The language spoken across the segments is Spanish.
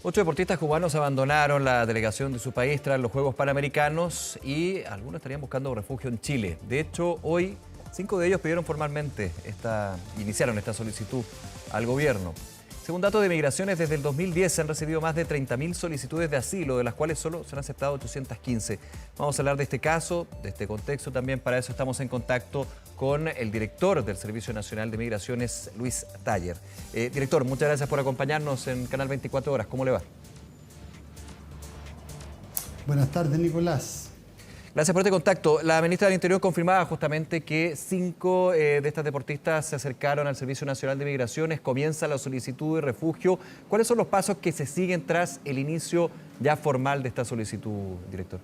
8 deportistas cubanos abandonaron la delegación de su país tras los Juegos Panamericanos y algunos estarían buscando refugio en Chile. De hecho, hoy 5 de ellos pidieron formalmente iniciaron esta solicitud al gobierno. Según datos de Migraciones, desde el 2010 se han recibido más de 30.000 solicitudes de asilo, de las cuales solo se han aceptado 815. Vamos a hablar de este caso, de este contexto también. Para eso estamos en contacto con el director del Servicio Nacional de Migraciones, Luis Taller. Director, muchas gracias por acompañarnos en Canal 24 Horas. ¿Cómo le va? Buenas tardes, Nicolás. Gracias por este contacto. La ministra del Interior confirmaba justamente que 5 de estas deportistas se acercaron al Servicio Nacional de Migraciones. Comienza la solicitud de refugio. ¿Cuáles son los pasos que se siguen tras el inicio ya formal de esta solicitud, director?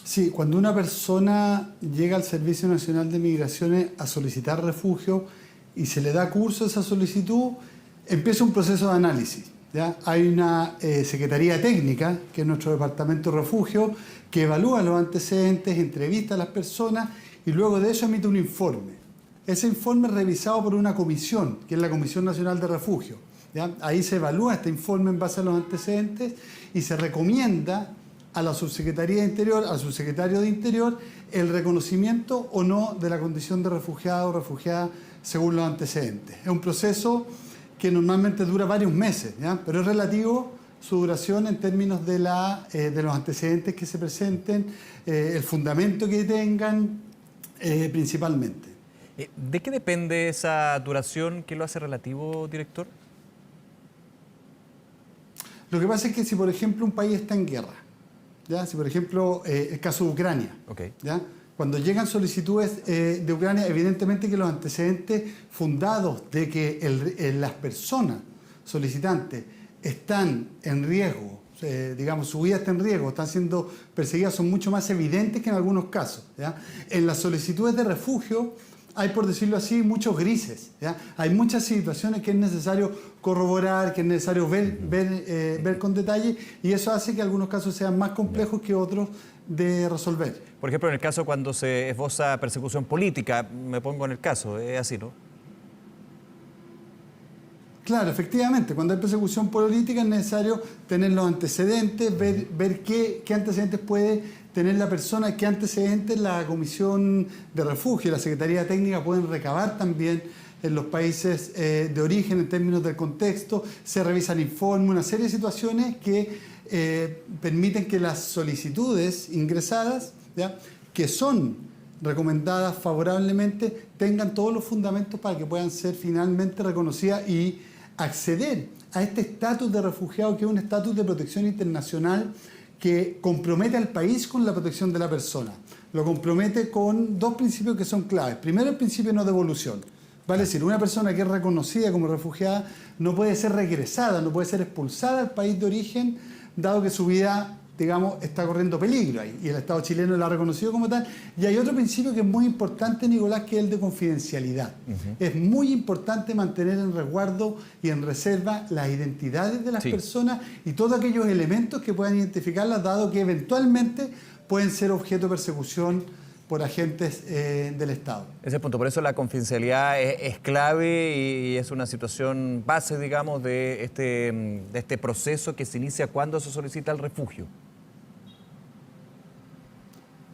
Sí, cuando una persona llega al Servicio Nacional de Migraciones a solicitar refugio y se le da curso a esa solicitud, empieza un proceso de análisis. ¿Ya? Hay una Secretaría Técnica, que es nuestro Departamento de Refugio, que evalúa los antecedentes, entrevista a las personas y luego de eso emite un informe. Ese informe es revisado por una comisión, que es la Comisión Nacional de Refugio. ¿Ya? Ahí se evalúa este informe en base a los antecedentes y se recomienda a la Subsecretaría de Interior, al Subsecretario de Interior, el reconocimiento o no de la condición de refugiado o refugiada según los antecedentes. Es un proceso que normalmente dura varios meses, ¿ya? Pero es relativo su duración en términos de los antecedentes que se presenten, el fundamento que tengan, principalmente. ¿De qué depende esa duración? ¿Qué lo hace relativo, director? Lo que pasa es que si, por ejemplo, un país está en guerra, ¿ya? Si, por ejemplo, el caso de Ucrania, Okay. ¿ya? Cuando llegan solicitudes de Ucrania, evidentemente que los antecedentes fundados de que las personas solicitantes están en riesgo, digamos, su vida está en riesgo, están siendo perseguidas, son mucho más evidentes que en algunos casos, ¿ya? En las solicitudes de refugio hay, por decirlo así, muchos grises, ¿ya? Hay muchas situaciones que es necesario corroborar, que es necesario ver con detalle, y eso hace que algunos casos sean más complejos que otros de resolver. Por ejemplo, en el caso cuando se esboza persecución política, me pongo en el caso, es así, ¿no? Claro, efectivamente, cuando hay persecución política es necesario tener los antecedentes, ver qué antecedentes puede tener la persona, qué antecedentes la Comisión de Refugio y la Secretaría Técnica pueden recabar también en los países de origen en términos del contexto. Se revisan informes, una serie de situaciones que permiten que las solicitudes ingresadas, ¿ya?, que son recomendadas favorablemente, tengan todos los fundamentos para que puedan ser finalmente reconocidas y acceder a este estatus de refugiado, que es un estatus de protección internacional que compromete al país con la protección de la persona. Lo compromete con 2 principios que son claves. Primero, el principio de no devolución. Vale decir, una persona que es reconocida como refugiada no puede ser regresada, no puede ser expulsada al país de origen, dado que su vida, digamos, está corriendo peligro ahí, y el Estado chileno la ha reconocido como tal. Y hay otro principio que es muy importante, Nicolás, que es el de confidencialidad. Es muy importante mantener en resguardo y en reserva las identidades de las personas y todos aquellos elementos que puedan identificarlas, dado que eventualmente pueden ser objeto de persecución por agentes del Estado. Ese es el punto. Por eso la confidencialidad es clave y es una situación base, digamos, de este proceso que se inicia cuando se solicita el refugio.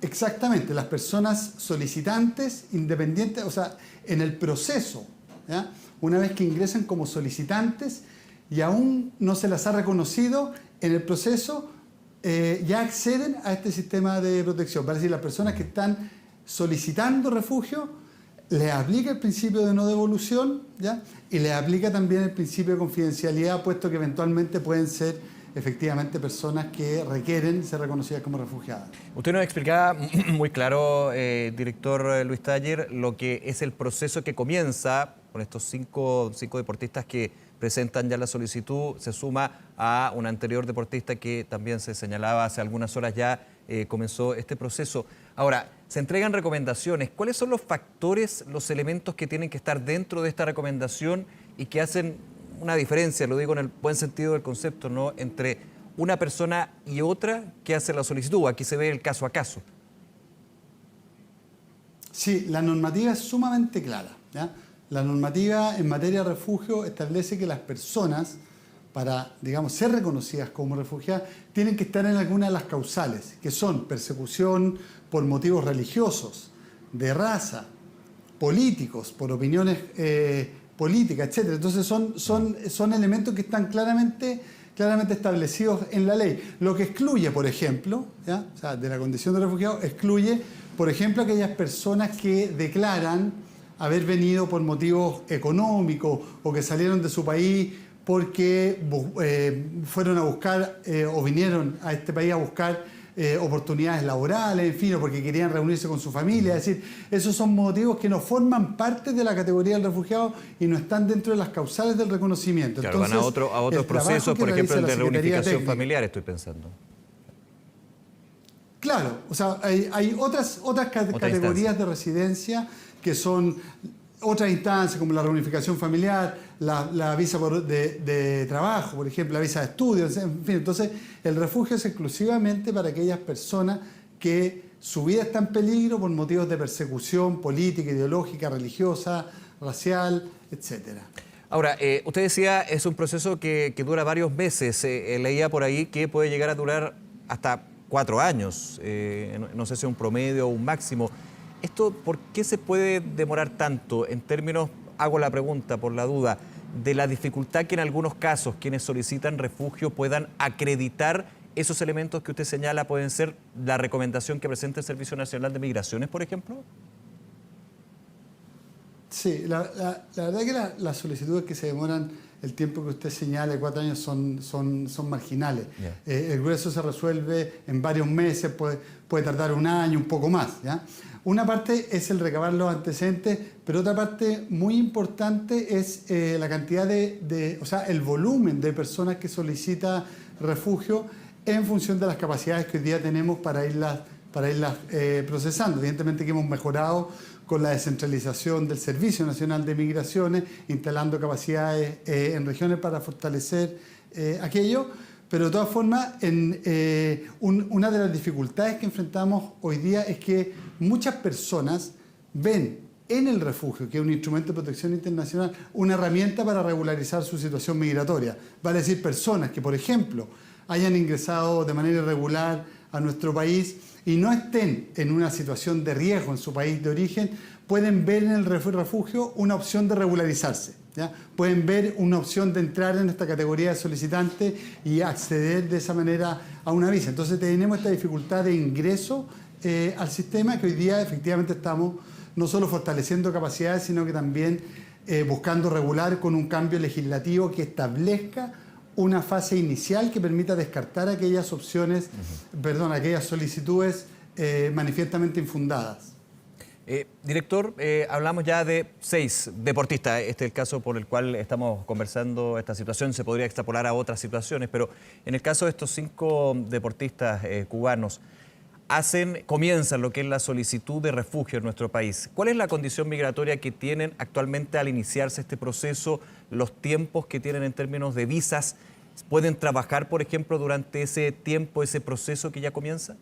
Exactamente, las personas solicitantes, independientes, o sea, en el proceso, ¿ya?, una vez que ingresan como solicitantes y aún no se las ha reconocido, en el proceso ya acceden a este sistema de protección. Para decir, las personas que están solicitando refugio, les aplica el principio de no devolución, ¿ya?, y les aplica también el principio de confidencialidad, puesto que eventualmente pueden ser efectivamente personas que requieren ser reconocidas como refugiadas. Usted nos explicaba muy claro, director Luis Taller, lo que es el proceso que comienza con estos cinco deportistas que presentan ya la solicitud. Se suma a un anterior deportista que también se señalaba hace algunas horas ya comenzó este proceso. Ahora, se entregan recomendaciones. ¿Cuáles son los factores, los elementos que tienen que estar dentro de esta recomendación y que hacen una diferencia, lo digo en el buen sentido del concepto, ¿no?, entre una persona y otra que hace la solicitud? Aquí se ve el caso a caso. Sí, la normativa es sumamente clara, ¿ya? La normativa en materia de refugio establece que las personas para, digamos, ser reconocidas como refugiadas, tienen que estar en alguna de las causales, que son persecución por motivos religiosos, de raza, políticos, por opiniones políticas, etc. Entonces son elementos que están claramente establecidos en la ley. Lo que excluye, por ejemplo, ¿ya? O sea, de la condición de refugiado, excluye, por ejemplo, aquellas personas que declaran haber venido por motivos económicos o que salieron de su país porque fueron a buscar o vinieron a este país a buscar oportunidades laborales, en fin, o porque querían reunirse con su familia. Es decir, esos son motivos que no forman parte de la categoría del refugiado y no están dentro de las causales del reconocimiento. Claro, entonces, van a otros procesos, por ejemplo, el de reunificación familiar, estoy pensando. Claro, o sea, hay otras categorías de residencia que son otras instancias como la reunificación familiar, la visa de trabajo, por ejemplo, la visa de estudios, en fin. Entonces, el refugio es exclusivamente para aquellas personas que su vida está en peligro por motivos de persecución política, ideológica, religiosa, racial, etcétera. Ahora, usted decía, es un proceso que dura varios meses. Leía por ahí que puede llegar a durar hasta 4 años. No sé si es un promedio o un máximo. ¿Esto por qué se puede demorar tanto? En términos, hago la pregunta por la duda, de la dificultad que en algunos casos quienes solicitan refugio puedan acreditar esos elementos que usted señala, pueden ser la recomendación que presenta el Servicio Nacional de Migraciones, por ejemplo. Sí, la verdad que las solicitudes que se demoran el tiempo que usted señala, 4 años, son marginales. Yeah. El grueso se resuelve en varios meses, puede tardar 1 año, un poco más, ¿ya? Una parte es el recabar los antecedentes, pero otra parte muy importante es la cantidad o sea, el volumen de personas que solicita refugio en función de las capacidades que hoy día tenemos para irlas procesando. Evidentemente que hemos mejorado con la descentralización del Servicio Nacional de Migraciones, instalando capacidades en regiones para fortalecer aquello. Pero de todas formas, una de las dificultades que enfrentamos hoy día es que muchas personas ven en el refugio, que es un instrumento de protección internacional, una herramienta para regularizar su situación migratoria. Vale decir, personas que, por ejemplo, hayan ingresado de manera irregular a nuestro país y no estén en una situación de riesgo en su país de origen, pueden ver en el refugio una opción de regularizarse, ¿ya? Pueden ver una opción de entrar en esta categoría de solicitante y acceder de esa manera a una visa. Entonces tenemos esta dificultad de ingreso al sistema, que hoy día efectivamente estamos no solo fortaleciendo capacidades, sino que también buscando regular con un cambio legislativo que establezca una fase inicial que permita descartar aquellas opciones, aquellas solicitudes manifiestamente infundadas. Director, hablamos ya de 6 deportistas. Este es el caso por el cual estamos conversando esta situación. Se podría extrapolar a otras situaciones, pero en el caso de estos 5 deportistas cubanos, comienzan lo que es la solicitud de refugio en nuestro país. ¿Cuál es la condición migratoria que tienen actualmente al iniciarse este proceso? ¿Los tiempos que tienen en términos de visas? ¿Pueden trabajar, por ejemplo, durante ese tiempo, ese proceso que ya comienza?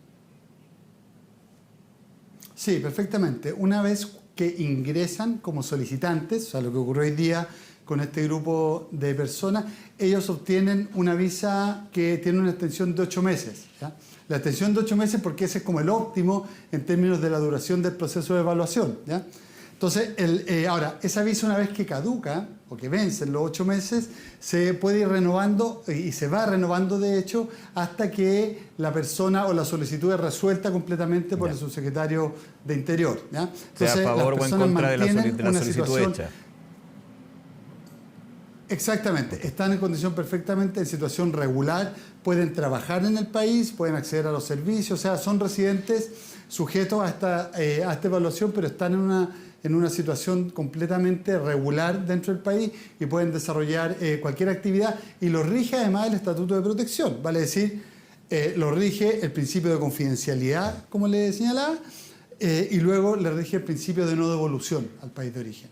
Sí, perfectamente. Una vez que ingresan como solicitantes, o sea, lo que ocurrió hoy día con este grupo de personas, ellos obtienen una visa que tiene una extensión de 8 meses, ¿ya? La extensión de 8 meses porque ese es como el óptimo en términos de la duración del proceso de evaluación, ¿ya? Entonces, ahora, esa visa una vez que caduca o que vencen los 8 meses, se puede ir renovando y se va renovando de hecho hasta que la persona o la solicitud es resuelta completamente por el subsecretario de Interior, ¿ya? Entonces, sea a favor o en contra de la solicitud hecha. Exactamente, están en condición perfectamente en situación regular, pueden trabajar en el país, pueden acceder a los servicios, o sea, son residentes sujetos a esta evaluación, pero están en una situación completamente regular dentro del país y pueden desarrollar cualquier actividad, y lo rige además el Estatuto de Protección, vale decir, lo rige el principio de confidencialidad, como le señalaba, y luego le rige el principio de no devolución al país de origen.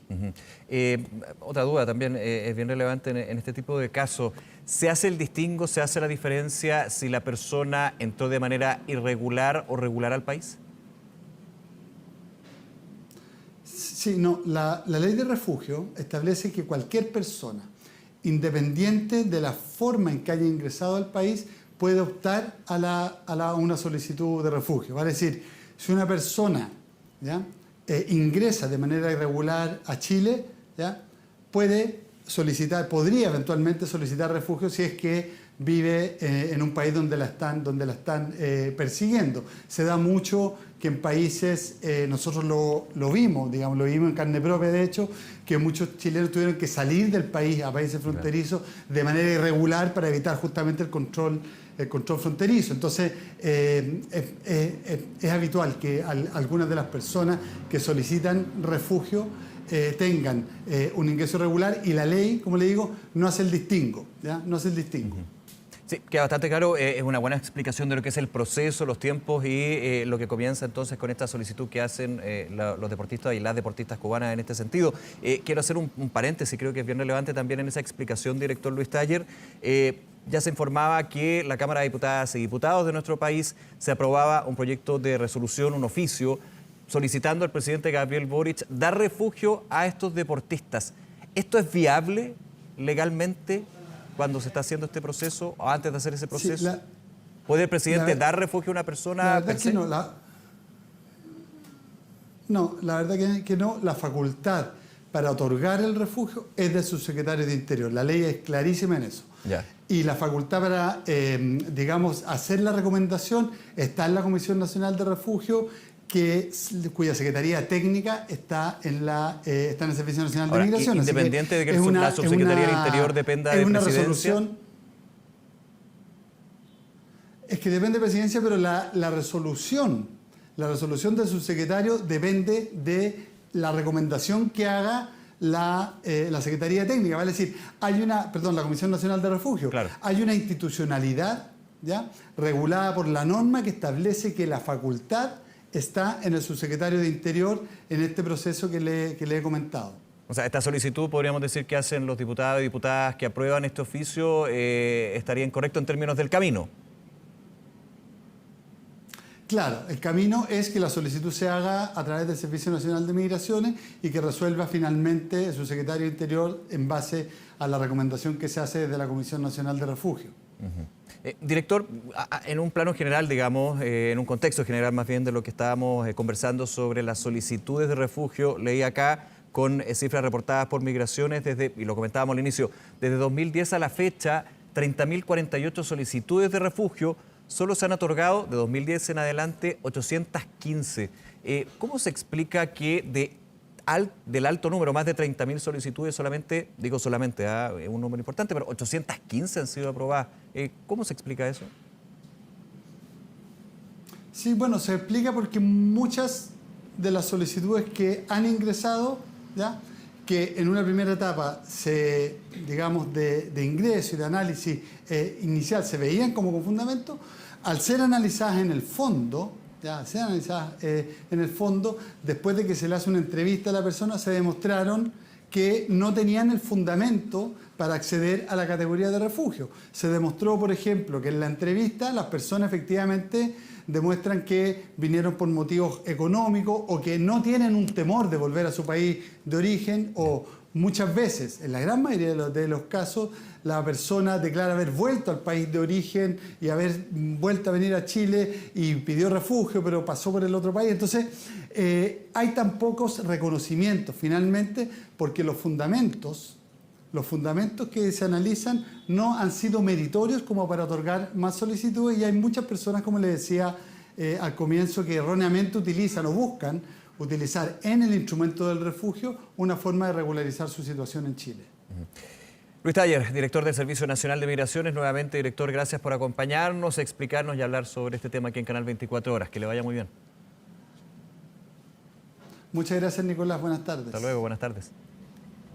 Otra duda también es bien relevante en este tipo de casos. ¿Se hace el distingo, se hace la diferencia si la persona entró de manera irregular o regular al país? Sí, no. La ley de refugio establece que cualquier persona independiente de la forma en que haya ingresado al país, puede optar a una solicitud de refugio. Vale decir, si una persona, ¿ya?, ingresa de manera irregular a Chile, ¿ya?, podría eventualmente solicitar refugio si es que vive en un país donde la están persiguiendo. Se da mucho que en países, nosotros lo vimos, digamos, lo vimos en carne propia, de hecho, que muchos chilenos tuvieron que salir del país a países fronterizos de manera irregular para evitar justamente el control fronterizo. Entonces, es habitual que algunas de las personas que solicitan refugio tengan un ingreso irregular, y la ley, como le digo, no hace el distingo, ¿ya? No hace el distingo. Sí, queda bastante claro, es una buena explicación de lo que es el proceso, los tiempos y lo que comienza entonces con esta solicitud que hacen los deportistas y las deportistas cubanas en este sentido. Quiero hacer un paréntesis, creo que es bien relevante también en esa explicación, director Luis Taller. Ya se informaba que la Cámara de Diputadas y Diputados de nuestro país se aprobaba un proyecto de resolución, un oficio, solicitando al presidente Gabriel Boric dar refugio a estos deportistas. ¿Esto es viable legalmente cuando se está haciendo este proceso o antes de hacer ese proceso? Sí, ¿puede el presidente dar refugio a una persona? La verdad es que no. La verdad que no. La facultad para otorgar el refugio es del subsecretario de Interior. La ley es clarísima en eso. Ya. Y la facultad para, hacer la recomendación está en la Comisión Nacional de Refugio, cuya Secretaría Técnica está en el Servicio Nacional de Migración. Independiente de que la Subsecretaría del Interior dependa de Presidencia. Es que depende de Presidencia, pero la resolución del subsecretario depende de la recomendación que haga la Secretaría Técnica. Vale decir, la Comisión Nacional de Refugio. Claro. Hay una institucionalidad, ¿ya?, regulada por la norma que establece que la facultad está en el subsecretario de Interior en este proceso que le he comentado. O sea, esta solicitud, podríamos decir, que hacen los diputados y diputadas que aprueban este oficio, ¿estaría incorrecto en términos del camino? Claro, el camino es que la solicitud se haga a través del Servicio Nacional de Migraciones y que resuelva finalmente el subsecretario de Interior en base a la recomendación que se hace desde la Comisión Nacional de Refugio. Director, en un plano general, digamos, en un contexto general más bien de lo que estábamos conversando sobre las solicitudes de refugio, leí acá con cifras reportadas por Migraciones y lo comentábamos al inicio, desde 2010 a la fecha, 30.048 solicitudes de refugio, solo se han otorgado de 2010 en adelante 815. ¿Cómo se explica que del alto número, más de 30.000 solicitudes, es un número importante, pero 815 han sido aprobadas? ¿Cómo se explica eso? Sí, bueno, se explica porque muchas de las solicitudes que han ingresado, ¿ya?, que en una primera etapa de ingreso y de análisis inicial se veían como con fundamento, al ser analizadas en el fondo, después de que se le hace una entrevista a la persona, se demostraron que no tenían el fundamento para acceder a la categoría de refugio. Se demostró, por ejemplo, que en la entrevista las personas efectivamente demuestran que vinieron por motivos económicos o que no tienen un temor de volver a su país de origen, o muchas veces, en la gran mayoría de los casos, la persona declara haber vuelto al país de origen y haber vuelto a venir a Chile y pidió refugio, pero pasó por el otro país. Entonces, hay tan pocos reconocimientos finalmente porque los fundamentos que se analizan no han sido meritorios como para otorgar más solicitudes, y hay muchas personas, como le decía al comienzo, que erróneamente utilizan o buscan utilizar en el instrumento del refugio una forma de regularizar su situación en Chile. Luis Taller, director del Servicio Nacional de Migraciones. Nuevamente, director, gracias por acompañarnos, explicarnos y hablar sobre este tema aquí en Canal 24 Horas. Que le vaya muy bien. Muchas gracias, Nicolás. Buenas tardes. Hasta luego, buenas tardes.